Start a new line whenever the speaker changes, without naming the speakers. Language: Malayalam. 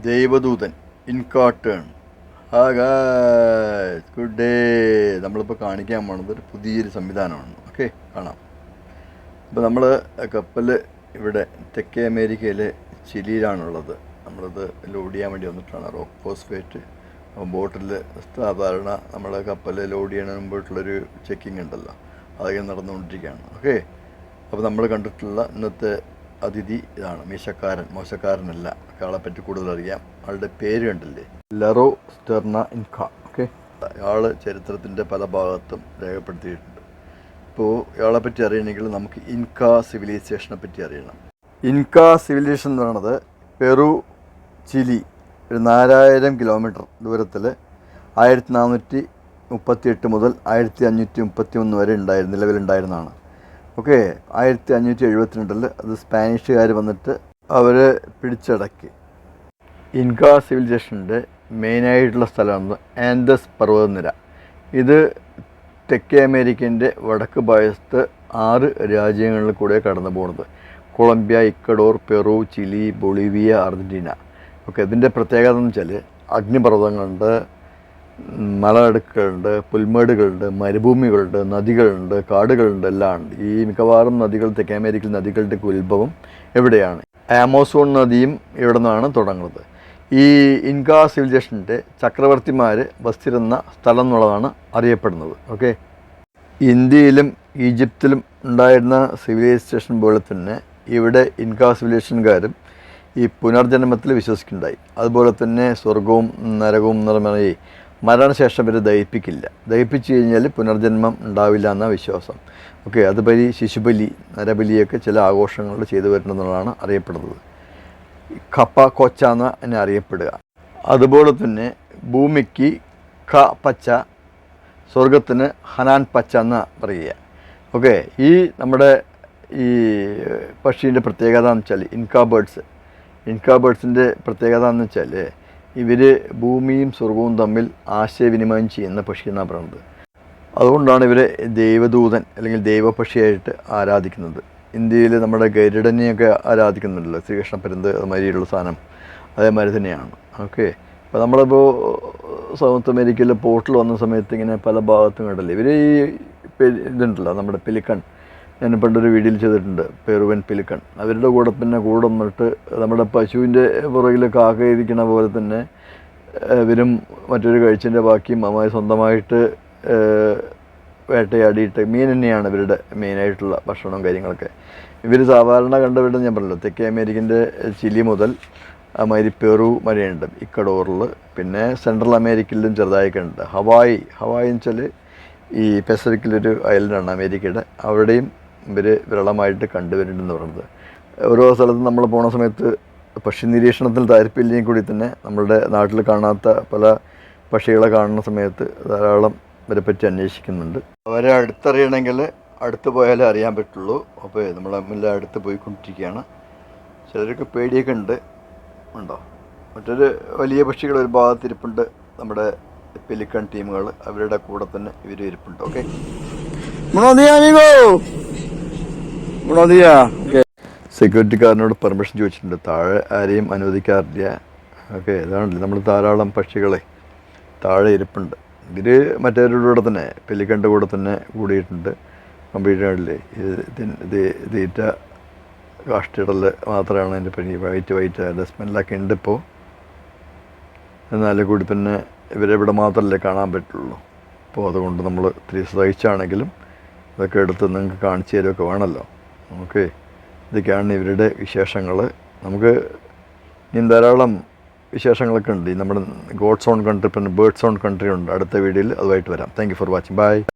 ദേവദൂതൻ ഇൻകാട്ടേൺ. Good day. നമ്മളിപ്പോൾ കാണിക്കാൻ പോണത് ഒരു പുതിയൊരു സംവിധാനമാണ്. ഓക്കെ, കാണാം. ഇപ്പോൾ നമ്മൾ കപ്പൽ ഇവിടെ തെക്കേ അമേരിക്കയിലെ ചിലിയിലാണുള്ളത്. നമ്മളത് ലോഡ് ചെയ്യാൻ വേണ്ടി വന്നിട്ടാണ്. റോക്ക് ഫോസ്ഫേറ്റ് ബോട്ടിൽ സാധാരണ നമ്മുടെ കപ്പൽ ലോഡ് ചെയ്യുന്നതിന് മുമ്പിട്ടുള്ളൊരു ചെക്കിങ് ഉണ്ടല്ലോ, അതൊക്കെ നടന്നുകൊണ്ടിരിക്കുകയാണ്. ഓക്കെ, അപ്പോൾ നമ്മൾ കണ്ടിട്ടുള്ള ഇന്നത്തെ അതിഥി ഇതാണ്. മീശക്കാരൻ, മോശക്കാരനല്ല. ആളെപ്പറ്റി കൂടുതൽ അറിയാം. ആളുടെ പേര് കണ്ടില്ലേ, ലറോ സ്റ്റെർണ ഇൻക. ഓക്കെ, ആൾ ചരിത്രത്തിൻ്റെ പല ഭാഗത്തും രേഖപ്പെടുത്തിയിട്ടുണ്ട്. ഇപ്പോൾ ഇയാളെ പറ്റി അറിയണമെങ്കിൽ നമുക്ക് ഇൻക സിവിലൈസേഷനെ പറ്റി അറിയണം. ഇൻക സിവിലൈസേഷൻ എന്ന് പറയുന്നത് പെറു, ചിലി ഒരു 4000 കിലോമീറ്റർ ദൂരത്തിൽ 1438 മുതൽ 1531 വരെ നിലവിലുണ്ടായിരുന്നതാണ്. ഓക്കെ, 1572 അത് സ്പാനിഷുകാർ വന്നിട്ട് അവർ പിടിച്ചടക്കി. ഇൻക സിവിലൈസേഷൻ്റെ മെയിനായിട്ടുള്ള സ്ഥലമാണ് ആൻഡസ് പർവ്വതനിര. ഇത് തെക്കേ അമേരിക്കൻ്റെ വടക്ക് ഭാഗത്ത് 6 രാജ്യങ്ങളിൽ കൂടെ കടന്നു പോകുന്നത്. Colombia, Ecuador, Peru, Chile, Bolivia, Argentina. Okay, ഇതിൻ്റെ പ്രത്യേകത എന്ന് വെച്ചാൽ അഗ്നിപർവ്വതങ്ങളുണ്ട്, മലയിടുക്കുകളുണ്ട്, പുൽമേടുകളുണ്ട്, മരുഭൂമികളുണ്ട്, നദികളുണ്ട്, കാടുകളുണ്ട്, എല്ലാം ഉണ്ട്. ഈ മിക്കവാറും നദികൾ, തെക്കേ അമേരിക്കൻ നദികളുടെ ഉത്ഭവം എവിടെയാണ്? ആമസോൺ നദിയും ഇവിടെ നിന്നാണ് തുടങ്ങുന്നത്. ഈ ഇൻക സിവിലൈസേഷൻ്റെ ചക്രവർത്തിമാർ വസിച്ചിരുന്ന സ്ഥലം എന്നുള്ളതാണ് അറിയപ്പെടുന്നത്. ഓക്കെ, ഇന്ത്യയിലും ഈജിപ്തിലും ഉണ്ടായിരുന്ന സിവിലൈസേഷൻ പോലെ തന്നെ ഇവിടെ ഇൻക സിവിലൈസേഷൻകാരും ഈ പുനർജന്മത്തിൽ വിശ്വസിക്കുന്നുണ്ടായി. അതുപോലെ തന്നെ സ്വർഗവും നരകവും എന്ന് പറഞ്ഞാൽ മരണശേഷം ഇവർ ദഹിപ്പിച്ചു കഴിഞ്ഞാൽ പുനർജന്മം ഉണ്ടാവില്ല എന്ന വിശ്വാസം. ഓക്കെ, അതുപരി ശിശുബലി, നരബലിയൊക്കെ ചില ആഘോഷങ്ങളിൽ ചെയ്തു വരുന്നതെന്നുള്ളതാണ് അറിയപ്പെടുന്നത്. ഖപ്പ കൊച്ച എന്ന് തന്നെ അറിയപ്പെടുക. അതുപോലെ തന്നെ ഭൂമിക്ക് ഖ പച്ച, സ്വർഗത്തിന് ഹനാൻ പച്ച എന്ന് പറയുക. ഓക്കെ, ഈ നമ്മുടെ ഈ പക്ഷീൻ്റെ പ്രത്യേകത എന്ന് വെച്ചാൽ ഇൻക ബേർഡ്സിൻ്റെ പ്രത്യേകത എന്ന് വെച്ചാൽ ഇവർ ഭൂമിയും സ്വർഗവും തമ്മിൽ ആശയവിനിമയം ചെയ്യുന്ന പക്ഷി എന്നാണ് പറയുന്നത്. അതുകൊണ്ടാണ് ഇവരെ ദൈവദൂതൻ അല്ലെങ്കിൽ ദൈവപക്ഷിയായിട്ട് ആരാധിക്കുന്നത്. ഇന്ത്യയിൽ നമ്മുടെ ഗരുഡനെയൊക്കെ ആരാധിക്കുന്നുണ്ടല്ലോ, ശ്രീകൃഷ്ണ പരുന്ത് അതുമാതിരിയുള്ള സാധനം അതേമാതിരി തന്നെയാണ്. ഓക്കെ, അപ്പോൾ നമ്മളിപ്പോൾ സൗത്ത് അമേരിക്കയിൽ പോർട്ടിൽ വന്ന സമയത്ത് ഇങ്ങനെ പല ഭാഗത്തും കണ്ടല്ലേ ഇവർ ഈ ഇതുണ്ടല്ലോ, നമ്മുടെ പെലിക്കൺ. ഞാൻ പണ്ടൊരു വീഡിയോയിൽ ചെയ്തിട്ടുണ്ട്, പെറുവൻ പെലിക്കൺ. അവരുടെ കൂടെ വന്നിട്ട് നമ്മുടെ പശുവിൻ്റെ പുറകിൽ കാക്ക ഇരിക്കണ പോലെ തന്നെ ഇവരും മറ്റൊരു കഴിച്ചതിൻ്റെ ബാക്കിയും അമ്മായി സ്വന്തമായിട്ട് വേട്ടയാടിയിട്ട് മീൻ തന്നെയാണ് ഇവരുടെ മെയിനായിട്ടുള്ള ഭക്ഷണവും കാര്യങ്ങളൊക്കെ. ഇവർ സാധാരണ കണ്ടുവരുന്നത് ഞാൻ പറഞ്ഞല്ലോ, തെക്കേ അമേരിക്കൻ്റെ ചിലി മുതൽ അമാതിരി പെറു വരെയുണ്ട്, ഇക്വഡോറിൽ, പിന്നെ സെൻട്രൽ അമേരിക്കയിലും ചെറുതായൊക്കെ ഉണ്ട്. ഹവായി എന്ന് വെച്ചാൽ ഈ പസഫിക്കിലൊരു ഐലൻഡാണ് അമേരിക്കയുടെ. അവിടെയും ഇവർ വിരളമായിട്ട് കണ്ടുവരുന്നുണ്ടെന്ന് പറയുന്നത്. ഓരോ സ്ഥലത്തും നമ്മൾ പോണ സമയത്ത് പക്ഷി നിരീക്ഷണത്തിൽ താല്പര്യമില്ലെങ്കിൽ കൂടി തന്നെ നമ്മളുടെ നാട്ടിൽ കാണാത്ത പല പക്ഷികളെ കാണുന്ന സമയത്ത് ധാരാളം ഇവരെ പറ്റി അന്വേഷിക്കുന്നുണ്ട്. അവരെ അടുത്തറിയണമെങ്കിൽ അടുത്ത് പോയാലേ അറിയാൻ പറ്റുള്ളൂ. അപ്പോൾ നമ്മൾ തമ്മിൽ അടുത്ത് പോയിക്കൊണ്ടിരിക്കുകയാണ്. ചിലർക്ക് പേടിയൊക്കെ ഉണ്ടോ. മറ്റൊരു വലിയ പക്ഷികൾ ഒരു ഭാഗത്തിരിപ്പുണ്ട്, നമ്മുടെ പെലിക്കൺ ടീമുകൾ. അവരുടെ കൂടെ തന്നെ ഇവർ ഇരിപ്പുണ്ട്. ഓക്കെ, സെക്യൂരിറ്റിക്കാരനോട് പെർമിഷൻ ചോദിച്ചിട്ടുണ്ട്, താഴെ ആരെയും അനുവദിക്കാറില്ല. ഓക്കെ, ഇതാണല്ലോ നമ്മൾ ധാരാളം പക്ഷികളെ താഴെ ഇരിപ്പുണ്ട്. ഇതിൽ മറ്റവരുടെ കൂടെ തന്നെ പെലിക്കൻ്റെ കൂടെ തന്നെ കൂടിയിട്ടുണ്ട്. കമ്പ്യൂട്ടറിലെ തീറ്റ കാഷ്ടിടൽ മാത്രമാണ് അതിൻ്റെ പണി. വൈറ്റ് അതിൻ്റെ സ്മെല്ലൊക്കെ ഉണ്ട് ഇപ്പോൾ. എന്നാൽ കൂടി തന്നെ ഇവരെ ഇവിടെ മാത്രമല്ലേ കാണാൻ പറ്റുള്ളൂ. അപ്പോൾ അതുകൊണ്ട് നമ്മൾ ഇത്തിരി സഹിച്ചാണെങ്കിലും ഇതൊക്കെ എടുത്ത് നിങ്ങൾക്ക് കാണിച്ചു തരുമൊക്കെ വേണമല്ലോ. ഓക്കെ, ഇതൊക്കെയാണ് ഇവരുടെ വിശേഷങ്ങൾ. നമുക്ക് ഇനി ധാരാളം വിശേഷങ്ങളൊക്കെ ഉണ്ട്. ഈ നമ്മുടെ ഗോഡ്സ് ഓൺ കൺട്രി, പിന്നെ ബേർഡ്സ് ഓൺ കൺട്രി ഉണ്ട്. അടുത്ത വീഡിയോയിൽ അതുമായിട്ട് വരാം. Thank you for watching. By.